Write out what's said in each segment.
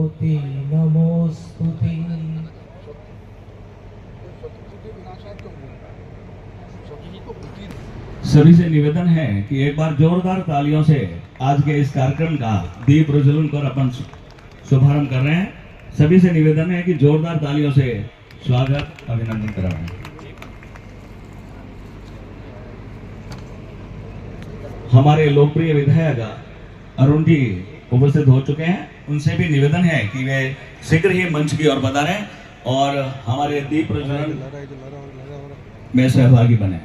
नमोस्तुते नमोस्तुते। सभी से निवेदन है कि एक बार जोरदार तालियों से आज के इस कार्यक्रम का दीप प्रज्वलन कर अपन शुभारंभ कर रहे हैं। सभी से निवेदन है कि जोरदार तालियों से स्वागत अभिनंदन कराएं। हमारे लोकप्रिय विधायक अरुण जी उपस्थित हो चुके हैं। उनसे भी निवेदन है कि वे शीघ्र ही मंच की ओर पधारें और हमारे दीप प्रज्वलन में सहभागी बने।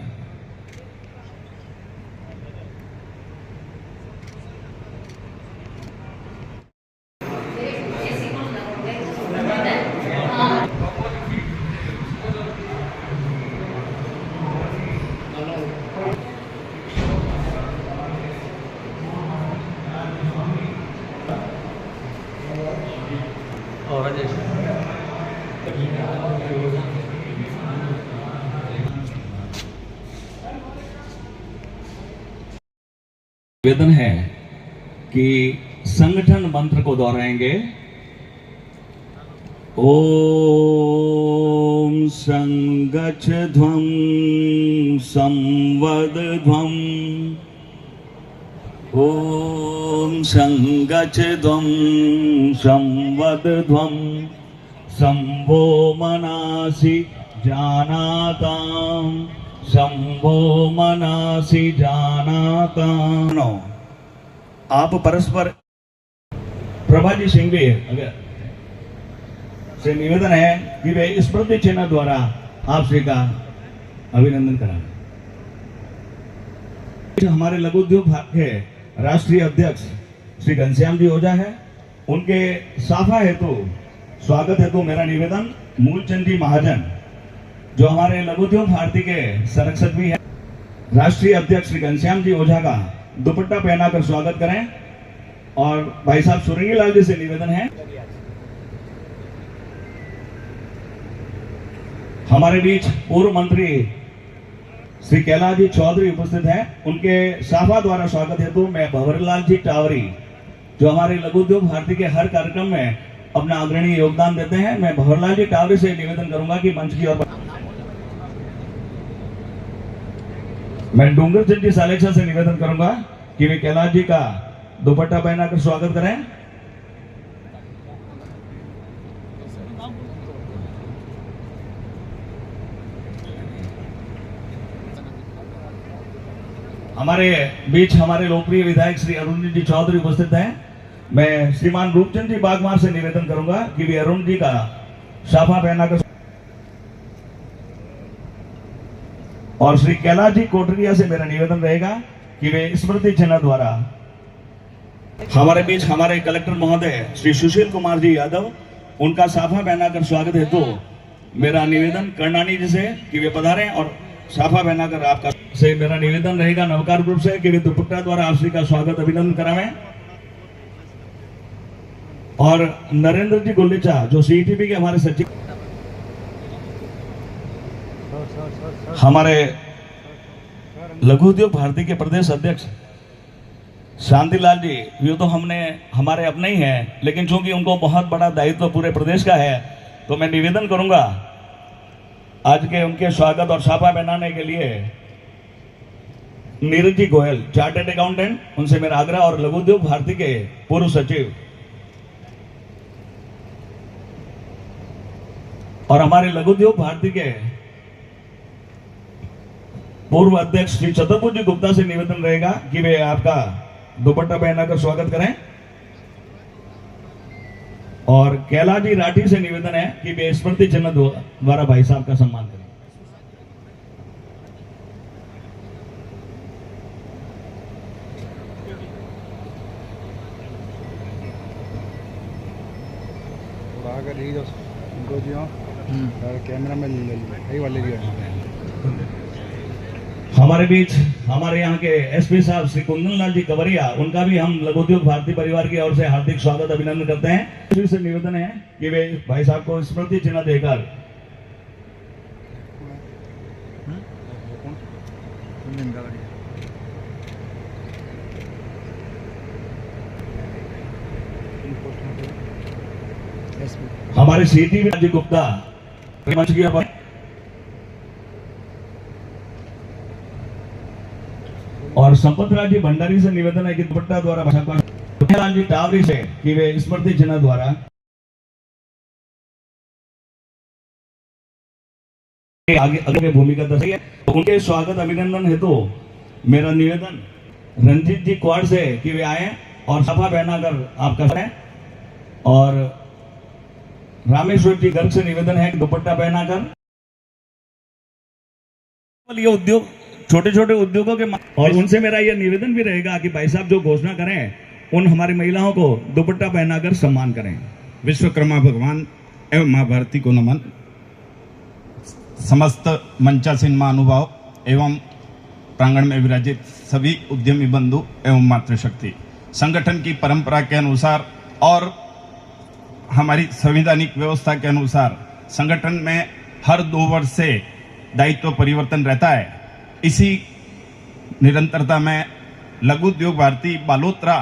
निवेदन है कि संगठन मंत्र को दोहराएंगे। ओम संगच्छध्वं संवदध्वं। ओम संगच्छध्वं संवदध्वं संभो मनासि जानाताम् शंभो मनासि जानाता। आप परस्पर प्रभाजी सिंह भी से निवेदन है कि वे स्मृति चिन्ह द्वारा आप श्री का अभिनंदन कराएं। हमारे लघु उद्योग विभाग के राष्ट्रीय अध्यक्ष श्री घनश्याम जी ओझा है। उनके साफा हेतु स्वागत हेतु मेरा निवेदन मूलचंद जी महाजन जो हमारे लघु उद्योग भारती के संरक्षक भी हैं, राष्ट्रीय अध्यक्ष श्री घनश्याम जी ओझा का दुपट्टा पहनाकर स्वागत करें। और भाई साहब सुरेंगी लाल जी से निवेदन है। हमारे बीच पूर्व मंत्री श्री कैलाश जी चौधरी उपस्थित हैं। उनके साफा द्वारा स्वागत हेतु मैं भंवरलाल जी टावरी जो हमारे लघु उद्योग भारती के हर कार्यक्रम में अपना अग्रणी योगदान देते हैं, मैं भंवरलाल जी टावरी से निवेदन करूंगा कि मंच की ओर। मैं डूंगर चंद जी सालेक्षा से निवेदन करूंगा कि वे कैलाश जी का दुपट्टा पहनाकर स्वागत करें। हमारे बीच हमारे लोकप्रिय विधायक श्री अरुण जी चौधरी उपस्थित हैं। मैं श्रीमान रूपचंद जी बागमार से निवेदन करूंगा कि वे अरुण जी का साफा पहनाकर। और श्री कैलाश जी कोटरिया से मेरा निवेदन रहेगा कि वे स्मृति चिन्ह द्वारा। हमारे बीच हमारे कलेक्टर महोदय श्री सुशील कुमार जी यादव, उनका साफा पहनाकर स्वागत हेतु मेरा निवेदन कर्णानी जी से कि वे पधारें और साफा पहनाकर आपका से मेरा निवेदन रहेगा नवकार ग्रुप से कि वे दुपट्टा द्वारा आप श्री का स्वागत अभिनंदन करावें। और नरेंद्र जी गुलेचा जो सीईटीपी के हमारे सचिव, हमारे लघु उद्योग भारती के प्रदेश अध्यक्ष शांतिलाल जी, ये तो हमारे अपने ही हैं, लेकिन चूंकि उनको बहुत बड़ा दायित्व पूरे प्रदेश का है तो मैं निवेदन करूंगा आज के उनके स्वागत और साफा पहनाने के लिए नीरज जी गोयल चार्टर्ड अकाउंटेंट, उनसे मेरा आग्रह। और लघु उद्योग भारती के पूर्व सचिव और हमारे लघु उद्योग भारती के पूर्व अध्यक्ष श्री चतुर्भुज जी गुप्ता से निवेदन रहेगा कि वे आपका दुपट्टा पहनाकर स्वागत करें। और कैलाश जी राठी से निवेदन है कि वे स्मृति चिन्ह द्वारा भाई साहब का सम्मान करें। कैमरा में ले वाले हमारे बीच हमारे यहाँ के एसपी साहब श्री कुंदन लाल जी कवरिया, उनका भी हम लघु उद्योग भारती परिवार की ओर से हार्दिक स्वागत अभिनंदन करते हैं। से निवेदन है कि वे भाई साहब को स्मृति चिन्ह देकर हमारे सीटी राजी गुप्ता मंच की ओर और संपत राज जी भंडारी से निवेदन है कि दुपट्टा द्वारा भाषा का लाल जी टावरी से कि वे स्मृति चिन्ह द्वारा आगे भूमिका दर्शाई है। तो उनके स्वागत अभिनंदन हेतु मेरा निवेदन रंजीत जी क्वाड से कि वे आए और सफा पहनाकर आपका करें और रामेश्वर जी गर्ग से निवेदन है कि दुपट्टा पहनाकर ये उद्योग छोटे छोटे उद्योगों के और उनसे मेरा यह निवेदन भी रहेगा कि भाई साहब जो घोषणा करें उन हमारी महिलाओं को दुपट्टा पहनाकर सम्मान करें। विश्वकर्मा भगवान एवं मां भारती को नमन। समस्त मंचासीन महानुभाव एवं प्रांगण में विराजित सभी उद्यमी बंधु एवं मातृशक्ति, संगठन की परंपरा के अनुसार और हमारी संवैधानिक व्यवस्था के अनुसार संगठन में हर 2 वर्ष से दायित्व परिवर्तन रहता है। इसी निरंतरता में लघु उद्योग भारती बालोतरा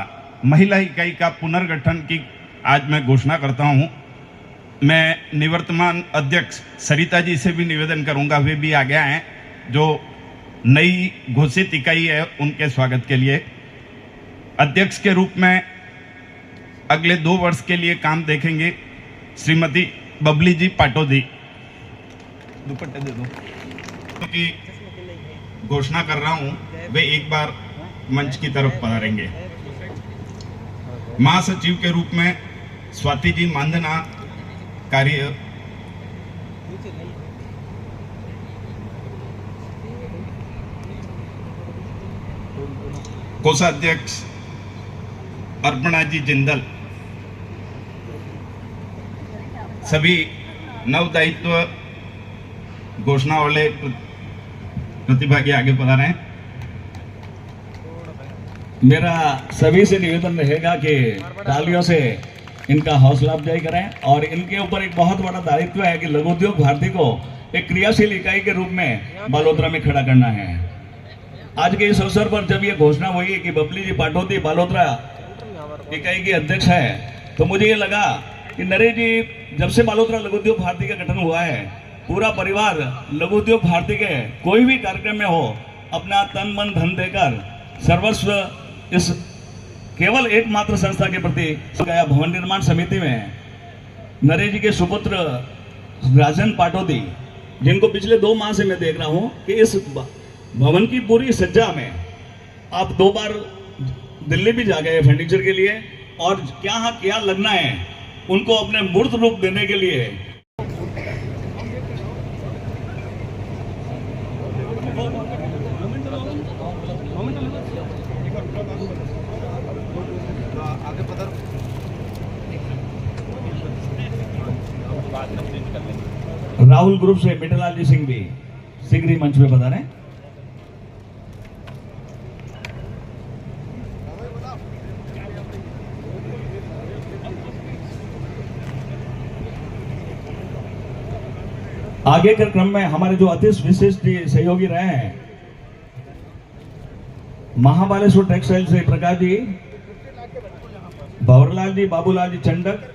महिला इकाई का पुनर्गठन की आज मैं घोषणा करता हूं। मैं निवर्तमान अध्यक्ष सरिता जी से भी निवेदन करूंगा, वे भी आगे आए, जो नई घोषित इकाई है उनके स्वागत के लिए। अध्यक्ष के रूप में अगले 2 वर्ष के लिए काम देखेंगे श्रीमती बबली जी पाटोदी। दुपट्टे दे दो क्योंकि घोषणा कर रहा हूं, वे एक बार मंच की तरफ पधारेंगे। महासचिव के रूप में स्वाति जी मांधना कार्य कोषाध्यक्ष अर्पणा जी जिंदल। सभी नव दायित्व घोषणा वाले प्रतिभागी आगे पधारे हैं। मेरा सभी से निवेदन रहेगा कि तालियों से इनका हौसला अफजाई करें और इनके ऊपर एक बहुत बड़ा दायित्व है कि लघु उद्योग भारती को एक क्रियाशील इकाई के रूप में बालोतरा में खड़ा करना है। आज के इस अवसर पर जब ये घोषणा हुई कि बबली जी पाटोदी बालोतरा इकाई की अध्यक्ष है, तो मुझे ये लगा कि नरेश जी जब से बालोतरा लघु उद्योग भारती का गठन हुआ है, पूरा परिवार लघु उद्योग भारती के कोई भी कार्यक्रम में हो अपना तन मन धन देकर सर्वस्व इस केवल एकमात्र संस्था के प्रति गया। भवन निर्माण समिति में नरेश जी के सुपुत्र राजन पाटोदी, जिनको पिछले 2 माह से मैं देख रहा हूं कि इस भवन की पूरी सज्जा में आप 2 बार दिल्ली भी जा गए फर्नीचर के लिए, और क्या लगना है उनको अपने मूर्त रूप देने के लिए राहुल ग्रुप से मिठलाल जी सिंह भी शीघ्र ही मंच पे बता रहे हैं। आगे के क्रम में हमारे जो अति विशिष्ट सहयोगी रहे हैं, महाबालेश्वर टेक्सटाइल से प्रकाश जी, भंवरलाल जी, बाबूलाल जी चंडक,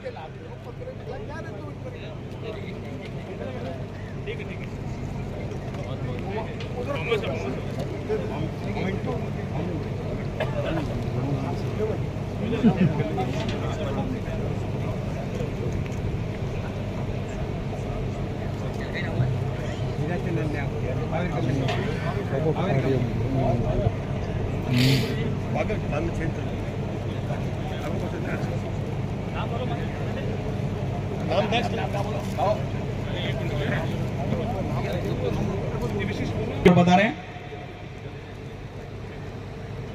बता रहे हैं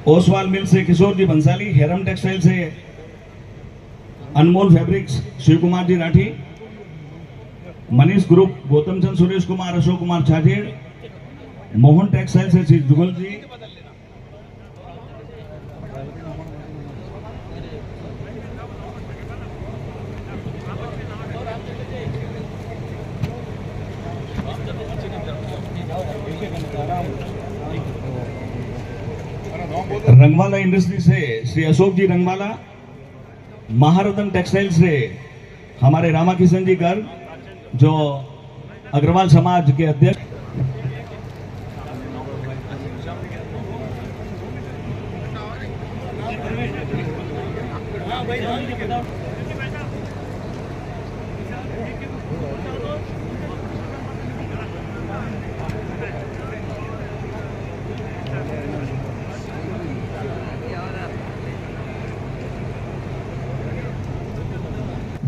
ओसवाल मिल से किशोर जी बंसाली, हेरम टेक्सटाइल से अनमोल फैब्रिक्स शिव कुमार जी राठी, मनीष ग्रुप गौतम चंद, सुरेश कुमार, अशोक कुमार छाजेड़, मोहन टेक्सटाइल से श्री जुगल जी, रंगवाला इंडस्ट्री से श्री अशोक जी रंगवाला, महारत्न टेक्सटाइल से हमारे रामाकिशन जी कर जो अग्रवाल समाज के अध्यक्ष।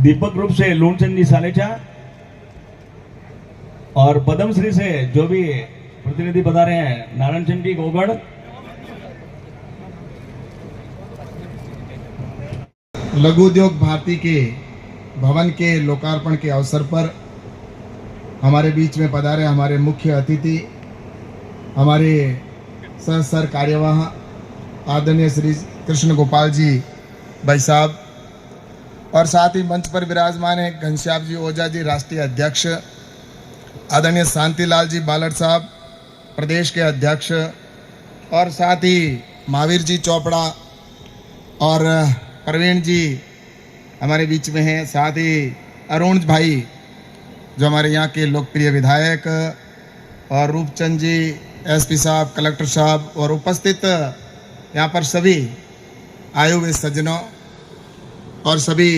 दीपक ग्रुप से लूणचंद जी सालेचा और पद्मश्री से जो भी प्रतिनिधि बता रहे हैं नारायण चंद जी गोगढ़। लघु उद्योग भारती के भवन के लोकार्पण के अवसर पर हमारे बीच में पधारे हमारे मुख्य अतिथि हमारे सर कार्यवाह आदरणीय श्री कृष्ण गोपाल जी भाई साहब और साथ ही मंच पर विराजमान है घनश्याम जी ओझा जी राष्ट्रीय अध्यक्ष, आदरणीय शांतिलाल जी बालड़ साहब प्रदेश के अध्यक्ष, और साथ ही महावीर जी चोपड़ा और प्रवीण जी हमारे बीच में हैं, साथ ही अरुण भाई जो हमारे यहाँ के लोकप्रिय विधायक, और रूपचंद जी एसपी साहब, कलेक्टर साहब, और उपस्थित यहाँ पर सभी आए हुए सज्जनों और सभी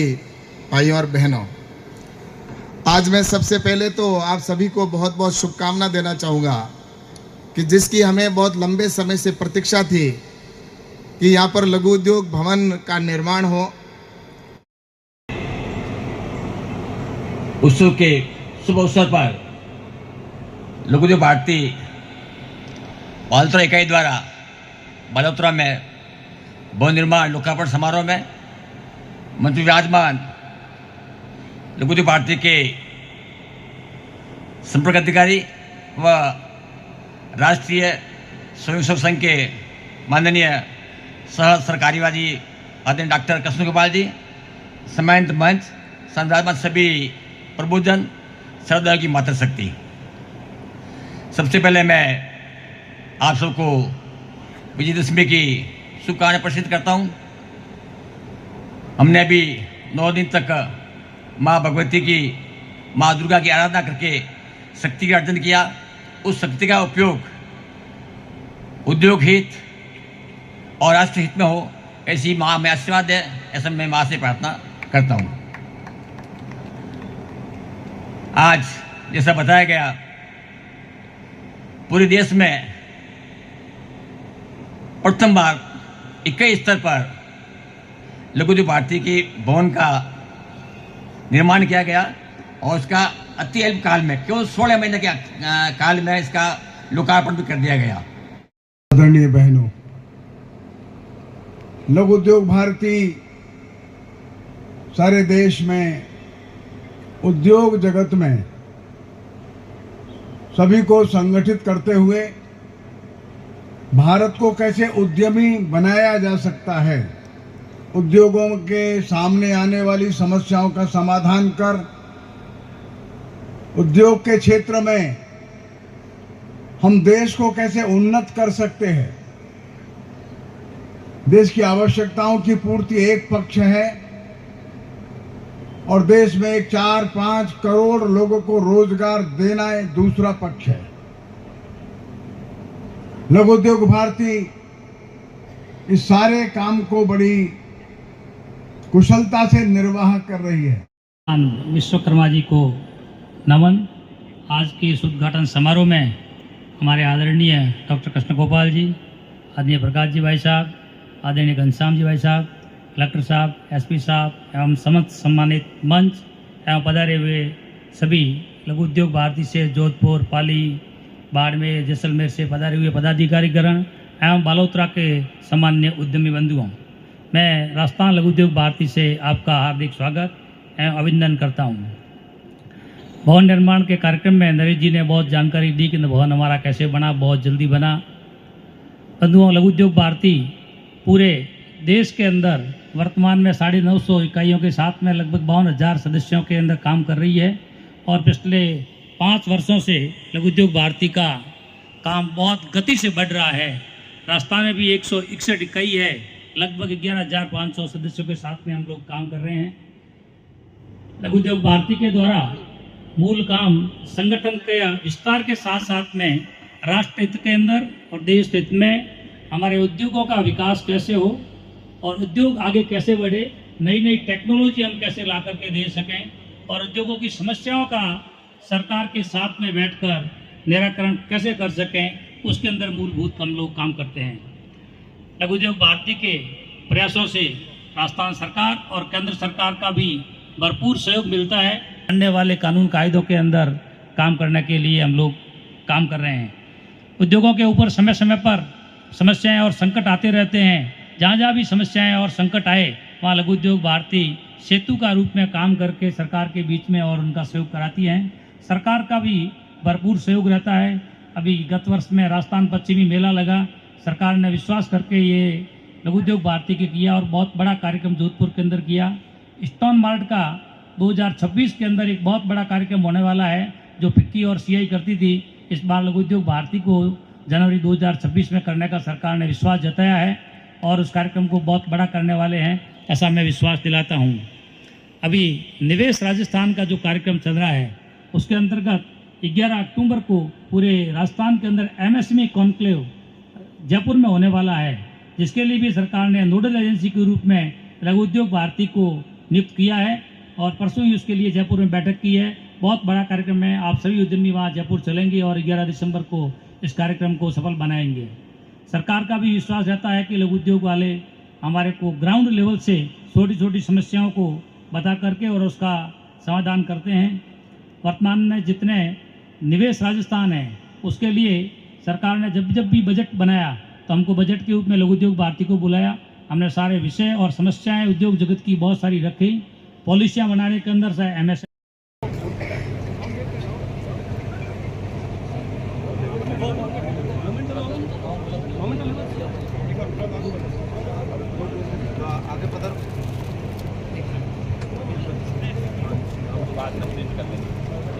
भाइयों और बहनों। आज मैं सबसे पहले तो आप सभी को बहुत बहुत शुभकामना देना चाहूँगा कि जिसकी हमें बहुत लंबे समय से प्रतीक्षा थी कि यहाँ पर लघु उद्योग भवन का निर्माण हो। उत्सव के शुभ अवसर पर लघु उद्योग भारती बालोतरा इकाई द्वारा बालोतरा में भवन निर्माण लोकार्पण समारोह में मंत्री विराजमान लघु उद्योग भारती के संपर्क अधिकारी व राष्ट्रीय स्वयं सेवक संघ के माननीय सह सरकार्यवाही आदरणीय डॉक्टर कृष्ण गोपाल जी, सम्मानित मंच, विराजमान सभी प्रबुद्धजन, श्रद्धा की मातृशक्ति। सबसे पहले मैं आप सबको विजयदशमी की शुभकामनाएं प्रसिद्ध करता हूं। हमने अभी 9 दिन तक माँ भगवती की, माँ दुर्गा की आराधना करके शक्ति का अर्जन किया। उस शक्ति का उपयोग उद्योग हित और राष्ट्र हित में हो, ऐसी माँ में आशीर्वाद है, ऐसा मैं माँ से प्रार्थना करता हूँ। आज जैसा बताया गया पूरे देश में प्रथम बार इकाई स्तर पर लघु उद्योग भारती की भवन का निर्माण किया गया और इसका अति अल्प काल में, केवल 16 महीने के काल में इसका लोकार्पण भी कर दिया गया। आदरणीय बहनों, लघु उद्योग भारती सारे देश में उद्योग जगत में सभी को संगठित करते हुए भारत को कैसे उद्यमी बनाया जा सकता है, उद्योगों के सामने आने वाली समस्याओं का समाधान कर उद्योग के क्षेत्र में हम देश को कैसे उन्नत कर सकते हैं। देश की आवश्यकताओं की पूर्ति एक पक्ष है और देश में 4-5 करोड़ लोगों को रोजगार देना है दूसरा पक्ष है। लघु उद्योग भारती इस सारे काम को बड़ी कुशलता से निर्वाह कर रही है। विश्वकर्मा जी को नमन। आज के इस उद्घाटन समारोह में हमारे आदरणीय डॉक्टर कृष्ण गोपाल जी, आदरणीय प्रकाश जी भाई साहब, आदरणीय घनश्याम जी भाई साहब, कलेक्टर साहब, एसपी साहब एवं समस्त सम्मानित मंच एवं पधारे हुए सभी लघु उद्योग भारती से जोधपुर, पाली, बाड़मेर, जैसलमेर से पधारे हुए पदाधिकारीगण एवं बालोतरा के सम्मान्य उद्यमी बंधुओं, मैं राजस्थान लघु उद्योग भारती से आपका हार्दिक स्वागत एवं अभिनंदन करता हूँ। भवन निर्माण के कार्यक्रम में नरेश जी ने बहुत जानकारी दी कि भवन हमारा कैसे बना, बहुत जल्दी बना। बंधुओं, लघु उद्योग भारती पूरे देश के अंदर वर्तमान में 950 इकाइयों के साथ में लगभग 52,000 सदस्यों के अंदर काम कर रही है और पिछले 5 वर्षों से लघु उद्योग भारती का काम बहुत गति से बढ़ रहा है। राजस्थान में भी 161 इकाई है, लगभग 11,500 सदस्यों के साथ में हम लोग काम कर रहे हैं। लघु उद्योग भारती के द्वारा मूल काम संगठन के विस्तार के साथ साथ में राष्ट्र हित के अंदर और देश हित में हमारे उद्योगों का विकास कैसे हो और उद्योग आगे कैसे बढ़े, नई नई टेक्नोलॉजी हम कैसे ला करके दे सकें और उद्योगों की समस्याओं का सरकार के साथ में बैठकर निराकरण कैसे कर सकें, उसके अंदर मूलभूत हम लोग काम करते हैं। लघु उद्योग भारती के प्रयासों से राजस्थान सरकार और केंद्र सरकार का भी भरपूर सहयोग मिलता है। बनने वाले कानून कायदों के अंदर काम करने के लिए हम लोग काम कर रहे हैं। उद्योगों के ऊपर समय समय पर समस्याएं और संकट आते रहते हैं। जहाँ जहाँ भी समस्याएं और संकट आए वहाँ लघु उद्योग भारती सेतु का रूप में काम करके सरकार के बीच में और उनका सहयोग कराती है। सरकार का भी भरपूर सहयोग रहता है। अभी गत वर्ष में राजस्थान पश्चिमी मेला लगा, सरकार ने विश्वास करके ये लघु उद्योग भारती के किया और बहुत बड़ा कार्यक्रम जोधपुर के अंदर किया। स्टोन मार्ट का 2026 के अंदर एक बहुत बड़ा कार्यक्रम होने वाला है, जो फिक्की और सीआई करती थी। इस बार लघु उद्योग भारती को जनवरी 2026 में करने का सरकार ने विश्वास जताया है और उस कार्यक्रम को बहुत बड़ा करने वाले हैं, ऐसा मैं विश्वास दिलाता हूँ। अभी निवेश राजस्थान का जो कार्यक्रम चल रहा है उसके अंतर्गत 11 अक्टूबर को पूरे राजस्थान के अंदर एमएसएमई कॉन्क्लेव जयपुर में होने वाला है, जिसके लिए भी सरकार ने नोडल एजेंसी के रूप में लघु उद्योग भारती को नियुक्त किया है और परसों ही उसके लिए जयपुर में बैठक की है। बहुत बड़ा कार्यक्रम है, आप सभी उद्यमी वहाँ जयपुर चलेंगे और 11 दिसंबर को इस कार्यक्रम को सफल बनाएंगे। सरकार का भी विश्वास रहता है कि लघु उद्योग वाले हमारे को ग्राउंड लेवल से छोटी छोटी समस्याओं को बता करके और उसका समाधान करते हैं। वर्तमान में जितने निवेश राजस्थान है उसके लिए सरकार ने जब भी बजट बनाया तो हमको बजट के रूप में लघु उद्योग भारती को बुलाया। हमने सारे विषय और समस्याएं उद्योग जगत की बहुत सारी रखी, पॉलिसियां बनाने के अंदर से एमएस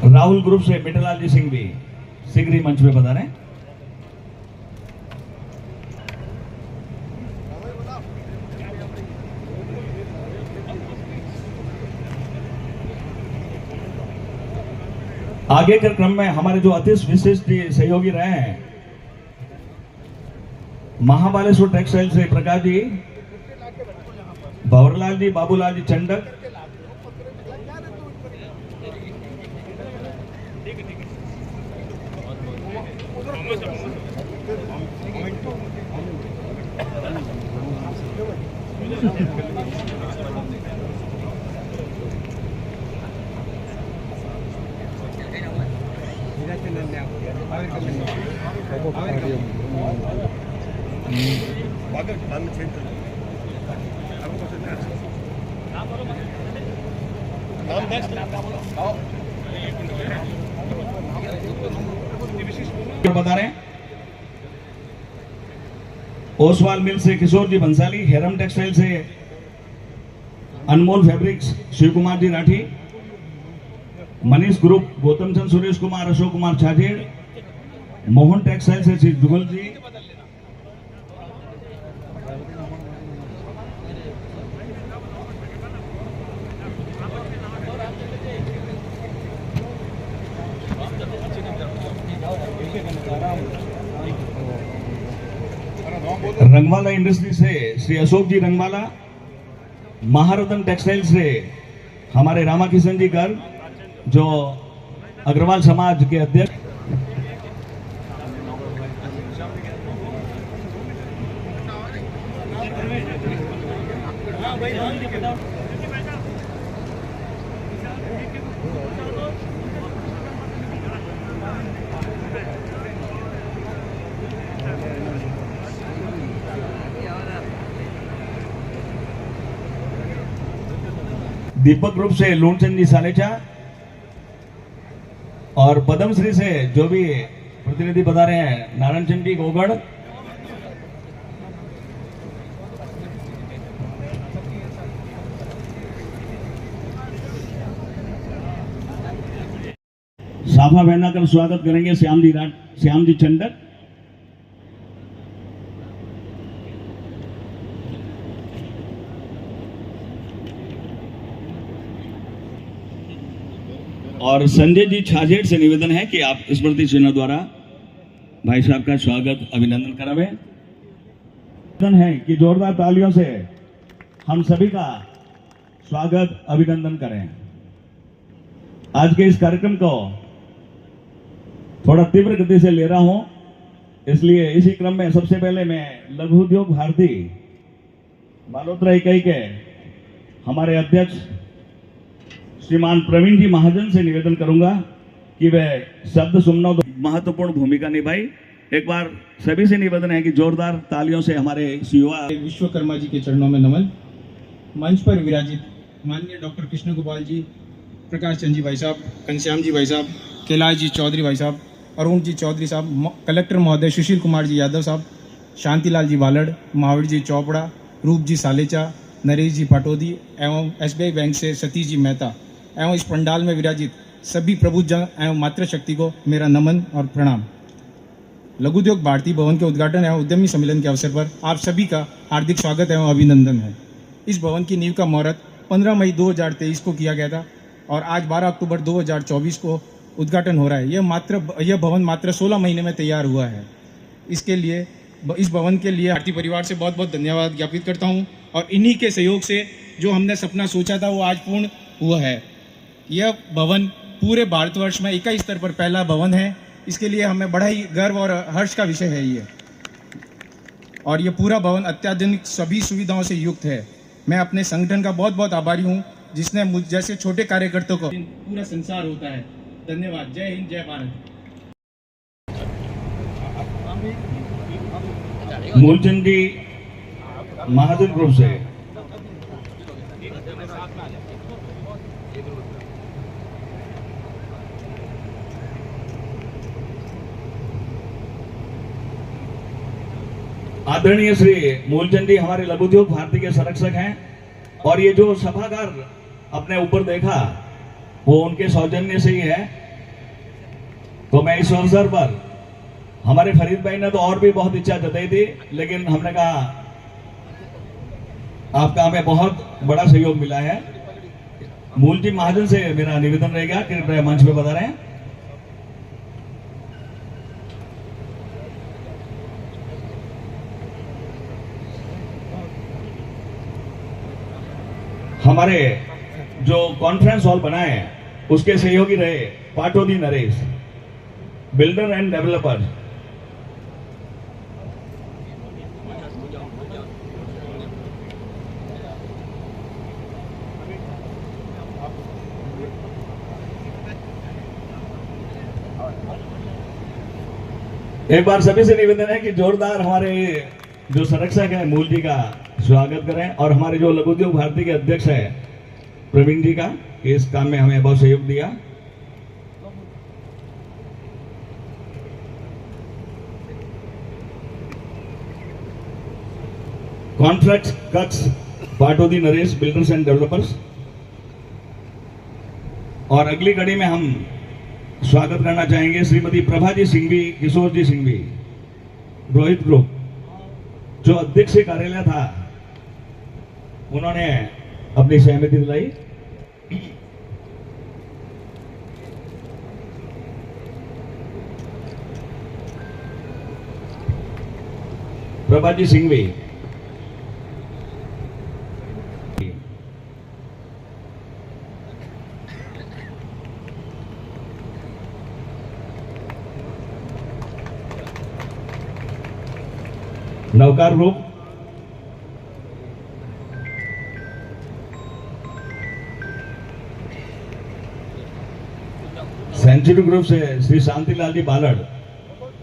राहुल ग्रुप से मिटलाल जी सिंह भी शीघ्र ही मंच पे बता रहे हैं। आगे के क्रम में हमारे जो अति विशिष्ट सहयोगी रहे हैं, महाबालेश्वर टेक्सटाइल से प्रकाश जी, भंवरलाल जी, बाबूलाल जी चंडक, बता रहे हैं ओसवाल मिल से किशोर जी बंसाली, हेरम टेक्सटाइल से अनमोल फैब्रिक्स शिव कुमार जी राठी, मनीष ग्रुप गौतम चंद, सुरेश कुमार, अशोक कुमार छाजेड़, मोहन टेक्सटाइल से श्री जुगल जी, रंगवाला इंडस्ट्री से श्री अशोक जी रंगवाला, महारत्न टेक्सटाइल से हमारे रामा किशन जी गर्ग, जो अग्रवाल समाज के अध्यक्ष, दीपक ग्रुप से लूणचंद जी सालेचा और पद्मश्री से जो भी प्रतिनिधि बता रहे हैं नारायण चंद जी गोगढ़, साफा पहनाकर स्वागत करेंगे श्याम जी चंडक। और संजय जी छाजेड़ से निवेदन है कि आप स्मृति चिन्ह द्वारा भाई साहब का स्वागत अभिनंदन करावे। निवेदन है कि जोरदार तालियों से हम सभी का स्वागत अभिनंदन करें। आज के इस कार्यक्रम को थोड़ा तीव्र गति से ले रहा हूं, इसलिए इसी क्रम में सबसे पहले मैं लघु उद्योग भारती बालोतरा इकाई के हमारे अध्यक्ष श्रीमान प्रवीण जी महाजन से निवेदन करूंगा कि वे शब्द सुमनों महत्वपूर्ण भूमिका निभाई। एक बार सभी से निवेदन है कि जोरदार तालियों से हमारे युवा विश्वकर्मा जी के चरणों में नमन। मंच पर विराजित माननीय डॉक्टर कृष्ण गोपाल जी, प्रकाश चंद जी भाई साहब, घनश्याम जी भाई साहब, कैलाश जी चौधरी भाई साहब, अरुण जी चौधरी साहब, कलेक्टर महोदय सुशील कुमार जी यादव साहब, शांतिलाल जी बालड़, महावीर जी चौपड़ा, रूप जी सालेचा, नरेश जी पाटोदी एवं SBI बैंक से सतीश जी मेहता एवं इस पंडाल में विराजित सभी प्रबुद्धजन एवं मातृशक्ति को मेरा नमन और प्रणाम। लघु उद्योग भारती भवन के उद्घाटन एवं उद्यमी सम्मेलन के अवसर पर आप सभी का हार्दिक स्वागत एवं अभिनंदन है। इस भवन की नींव का मुहूर्त 15 मई 2023 को किया गया था और आज 12 अक्टूबर 2024 को उद्घाटन हो रहा है। यह भवन मात्र 16 महीने में तैयार हुआ है। इसके लिए इस भवन के लिए भारतीय परिवार से बहुत बहुत धन्यवाद ज्ञापित करता हूं और इन्हीं के सहयोग से जो हमने सपना सोचा था वो आज पूर्ण हुआ है। यह भवन पूरे भारतवर्ष में इकाई स्तर पर पहला भवन है। इसके लिए हमें बड़ा ही गर्व और हर्ष का विषय है ये। और ये पूरा भवन अत्याधुनिक सभी सुविधाओं से युक्त है। मैं अपने संगठन का बहुत बहुत आभारी हूँ जिसने मुझ जैसे छोटे कार्यकर्ताओं को पूरा संसार होता है। धन्यवाद। जय हिंद, जय भारत। मूलचंद जी महाजन ग्रुप से आदरणीय श्री मूलचंद जी हमारे लघु उद्योग भारती के संरक्षक हैं और ये जो सभागार अपने ऊपर देखा वो उनके सौजन्य से ही है। तो मैं इस अवसर पर हमारे फरीद भाई ने तो और भी बहुत इच्छा जताई थी, लेकिन हमने कहा आपका हमें बहुत बड़ा सहयोग मिला है। मूल जी महाजन से मेरा निवेदन रहेगा कि कृपया मंच पे बता रहे हैं। हमारे जो कॉन्फ्रेंस हॉल बनाए हैं उसके सहयोगी रहे Patodi Naresh, builder end developer. एक बार सभी से निवेदन है कि जोरदार हमारे जो संरक्षक है मूल जी का स्वागत करें और हमारे जो लघु उद्योग भारती के अध्यक्ष है प्रवीण जी का इस काम में हमें बहुत सहयोग दिया। Contract cuts Patodi Naresh, builders and developers. और अगली कड़ी में हम स्वागत करना चाहेंगे श्रीमती प्रभा जी सिंघवी, किशोर जी सिंघवी, रोहित ग्रुप जो अध्यक्ष कार्यालय था, उन्होंने अपनी सहमति दिलाई। Prabha ji Singhvi, Navkar group, century group से श्री शांतिलाल जी बालड़,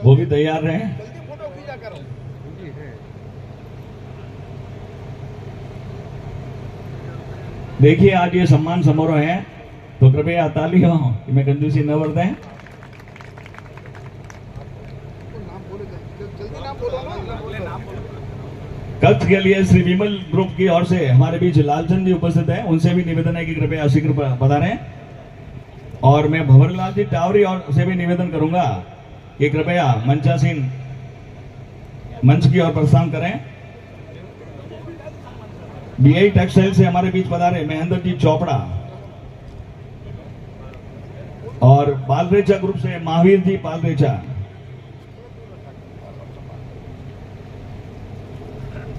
वो भी तैयार रहे। देखिए आज ये सम्मान समारोह है तो कृपया ताली हो कि मैं कंजूसी न बरतें। कच्छ के लिए श्री विमल ग्रुप की ओर से हमारे बीच लालचंद जी उपस्थित हैं, उनसे भी निवेदन है कि कृपया शीघ्र बता रहे हैं। और मैं भंवरलाल जी टावरी और से भी निवेदन करूंगा कि कृपया मंचासीन मंच की ओर प्रस्थान करें। BI टेक्सटाइल से हमारे बीच पधारे महेंद्र जी चोपड़ा, और बालरेचा ग्रुप से महावीर जी बालरेचा,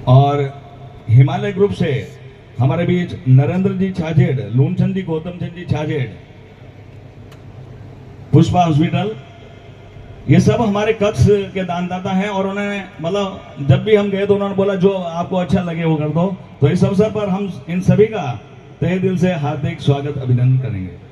और हिमालय ग्रुप से हमारे बीच नरेंद्र जी छाजेड़, लूनचंद जी, गौतम चंद जी छाजेड़, पुष्पा हॉस्पिटल, ये सब हमारे कक्ष के दानदाता हैं। और उन्होंने मतलब जब भी हम गए तो उन्होंने बोला जो आपको अच्छा लगे वो कर दो। तो इस अवसर पर हम इन सभी का तहे दिल से हार्दिक स्वागत अभिनंदन करेंगे।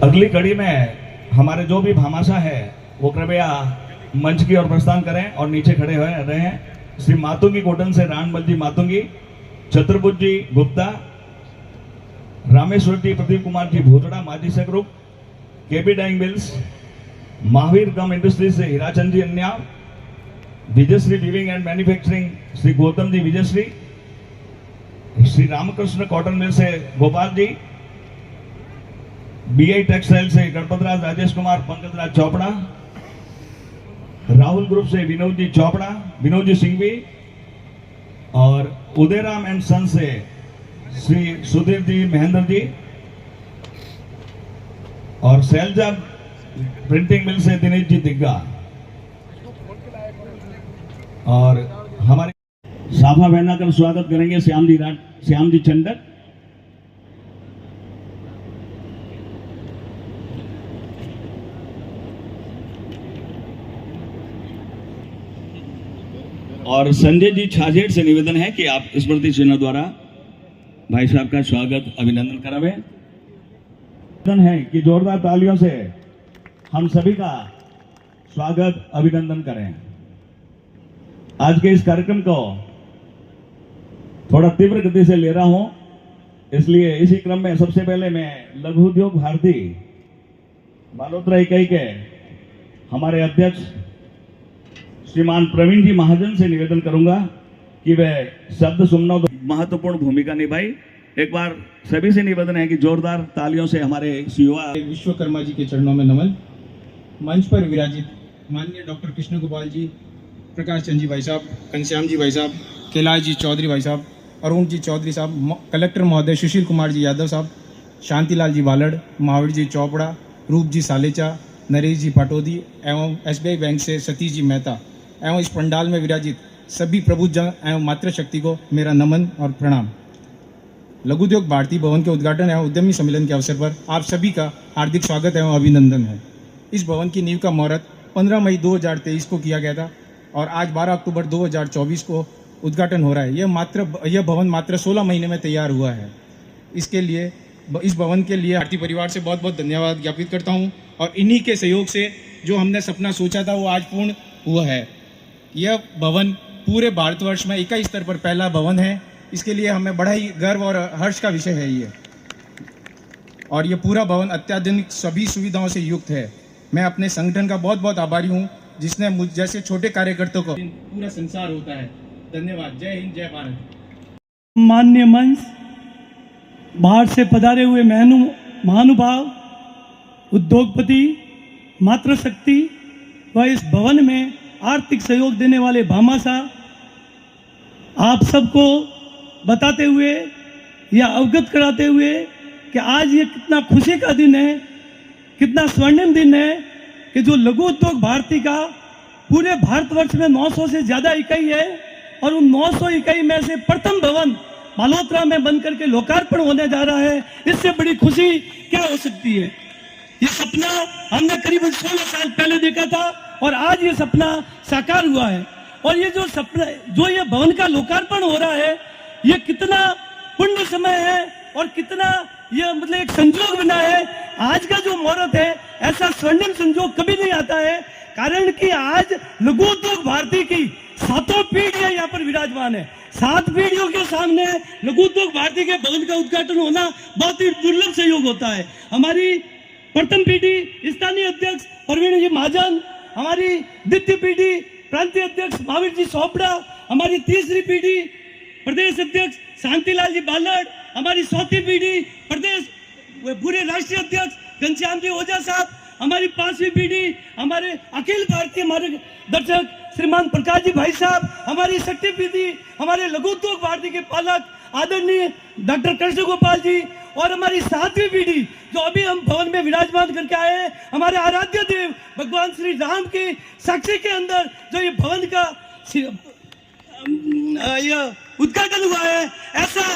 अगली कड़ी में हमारे जो भी भामाशाह है वो कृपया मंच की ओर प्रस्थान करें और नीचे खड़े हुए रहे हैं। श्री मातुंगी कोटन से राणमल जी मातुंगी, छत्रपुर जी गुप्ता, रामेश्वर जी प्रदीप कुमार जी भूतड़ा, माजी से group, KB dyeing mills, Mahavir gum industries से हीराचंद जी अन्या, Vijayshree weaving and manufacturing Shri Gautam ji Vijayshree, Shri Ramkrishna cotton mill से गोपाल जी, बीआई टेक्सटाइल से गणपतराज राजेश कुमार, पंकजराज चोपड़ा, राहुल ग्रुप से विनोद जी चोपड़ा, विनोद जी सिंघवी, और उदयराम एंड सन से श्री सुधीर जी महेंद्र जी, और सैलजा प्रिंटिंग मिल से दिनेश जी दिग्गा, और हमारे साफा पहनाकर स्वागत करेंगे श्याम जी चंडक। और संजय जी छाजेड़ से निवेदन है कि आप स्मृति चिन्ह द्वारा भाई साहब का स्वागत अभिनंदन करावे। निवेदन है कि जोरदार तालियों से हम सभी का स्वागत अभिनंदन करें। आज के इस कार्यक्रम को थोड़ा तीव्र गति से ले रहा हूं, इसलिए इसी क्रम में सबसे पहले मैं लघु उद्योग भारती बालोतरा इकाई के हमारे अध्यक्ष श्रीमान प्रवीण जी महाजन से निवेदन करूंगा कि वे शब्द सुनना महत्वपूर्ण भूमिका निभाई। एक बार सभी से निवेदन है कि जोरदार तालियों से हमारे युवा विश्वकर्मा जी के चरणों में नमन। मंच पर विराजित माननीय डॉक्टर कृष्ण गोपाल जी, प्रकाश चंद जी भाई साहब, घनश्याम जी भाई साहब, कैलाश जी चौधरी भाई साहब, अरुण जी चौधरी साहब, कलेक्टर महोदय सुशील कुमार जी यादव साहब, शांतिलाल जी बालड़, महावीर जी चोपड़ा, रूप जी सालेचा, नरेश जी पाटोदी एवं एसबीआई बैंक से सतीश जी मेहता एवं इस पंडाल में विराजित सभी प्रबुद्धजन एवं मातृशक्ति को मेरा नमन और प्रणाम। लघु उद्योग भारती भवन के उद्घाटन एवं उद्यमी सम्मेलन के अवसर पर आप सभी का हार्दिक स्वागत एवं अभिनंदन है। इस भवन की नींव का मुहूर्त 15 मई 2023 को किया गया था और आज 12 अक्टूबर 2024 को उद्घाटन हो रहा है। यह भवन मात्र 16 महीने में तैयार हुआ है। इसके लिए इस भवन के लिए भारतीय परिवार से बहुत बहुत धन्यवाद ज्ञापित करता हूं और इन्हीं के सहयोग से जो हमने सपना सोचा था वो आज पूर्ण हुआ है। यह भवन पूरे भारतवर्ष में इकाई स्तर पर पहला भवन है। इसके लिए हमें बड़ा ही गर्व और हर्ष का विषय है ये। और ये पूरा भवन अत्याधुनिक सभी सुविधाओं से युक्त है। मैं अपने संगठन का बहुत बहुत आभारी हूँ जिसने मुझ जैसे छोटे कार्यकर्ताओं को पूरा संसार होता है। धन्यवाद। जय हिंद, जय भारत। माननीय मंच, बाहर से पधारे हुए महानुभाव, उद्योगपति, मातृशक्ति व इस भवन में आर्थिक सहयोग देने वाले भामाशाह, आप सबको बताते हुए या अवगत कराते हुए कि आज ये कितना खुशी का दिन है, कितना स्वर्णिम दिन है कि जो लघु उद्योग भारती का पूरे भारतवर्ष में 900 से ज़्यादा इकाई है और उन 900 इकाई में से प्रथम भवन बालोतरा में बनकर के लोकार्पण होने जा रहा है। इससे बड़ी खुशी क्या हो सकती है। ये सपना हमने करीबन 16 साल पहले देखा था और आज ये सपना साकार हुआ है। और ये जो सपना, जो ये भवन का लोकार्पण हो रहा है, ये कितना पुण्य समय है और कितना ये मतलब एक संजोग बना है। आज का जो मुहूर्त है, ऐसा स्वर्णिम संजोग कभी नहीं आता है, कारण कि आज लघु उद्योग भारती की 7 पीढ़ियां यहाँ पर विराजमान है। 7 पीढ़ियों के सामने लघु उद्योग भारती के भवन का उद्घाटन होना बहुत ही दुर्लभ संयोग होता है। हमारी प्रथम पीढ़ी स्थानीय अध्यक्ष प्रवीण जी महाजन, हमारी द्वितीय पीढ़ी प्रांतीय अध्यक्ष महावीर जी सोपड़ा, हमारी तीसरी पीढ़ी प्रदेश अध्यक्ष शांतिलाल जी बालड़, हमारी चौथी पीढ़ी प्रदेश पूरे राष्ट्रीय अध्यक्ष घनश्याम जी ओझा साहब, हमारी पांचवी पीढ़ी हमारे अखिल भारतीय मार्गदर्शक श्रीमान प्रकाश जी भाई साहब, हमारी छठी पीढ़ी हमारे लघु उद्योग भारती के पालक आदरणीय डॉक्टर कृष्ण गोपाल जी, और हमारी सातवीं पीढ़ी जो अभी हम भवन में विराजमान करके आए हैं, हमारे आराध्य देव भगवान श्री राम की साक्षी के अंदर जो ये भवन का यह उद्घाटन हुआ है। ऐसा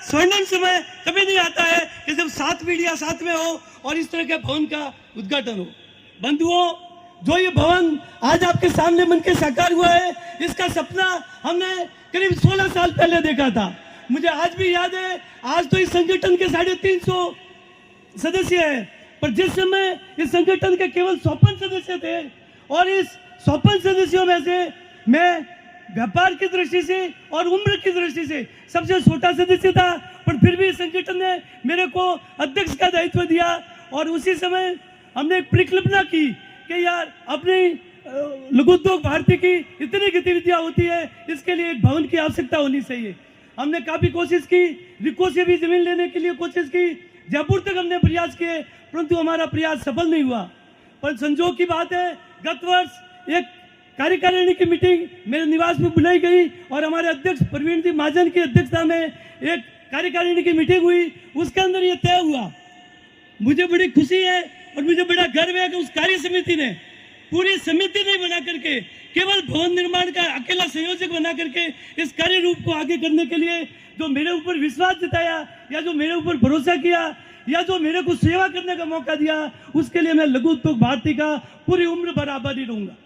स्वर्णिम समय कभी नहीं आता है कि जब 7 पीढ़ियां साथ में हो और इस तरह के भवन का उद्घाटन हो। बंधुओं, जो ये भवन आज आपके सामने बनके साकार हुआ है, इसका सपना हमने करीब 16 साल पहले देखा था। मुझे आज भी याद है, आज तो इस संगठन के 350 सदस्य हैं, पर जिस समय इस संगठन के केवल 54 सदस्य थे और इस 54 सदस्यों में से मैं व्यापार की दृष्टि से और उम्र की दृष्टि से सबसे छोटा सदस्य था, पर फिर भी संगठन ने मेरे को अध्यक्ष का दायित्व दिया और उसी समय हमने एक परिकल्पना की कि यार अपनी लघु उद्योग भारती की इतनी गतिविधियां होती है, इसके लिए एक भवन की आवश्यकता होनी चाहिए। हमने काफ़ी कोशिश की, रिको से भी जमीन लेने के लिए कोशिश की, जयपुर तक हमने प्रयास किए, परंतु हमारा प्रयास सफल नहीं हुआ। पर संजोग की बात है, गत वर्ष एक कार्यकारिणी की मीटिंग मेरे निवास में बुलाई गई और हमारे अध्यक्ष प्रवीण जी महाजन की अध्यक्षता में एक कार्यकारिणी की मीटिंग हुई। उसके अंदर ये तय हुआ, मुझे बड़ी खुशी है और मुझे बड़ा गर्व है कि उस कार्य समिति ने पूरी समिति नहीं बना करके केवल भवन निर्माण का अकेला संयोजक बना करके इस कार्य रूप को आगे करने के लिए जो मेरे ऊपर विश्वास जताया या जो मेरे ऊपर भरोसा किया या जो मेरे को सेवा करने का मौका दिया, उसके लिए मैं लघु उद्योग भारती का पूरी उम्र भर आभारी रहूंगा।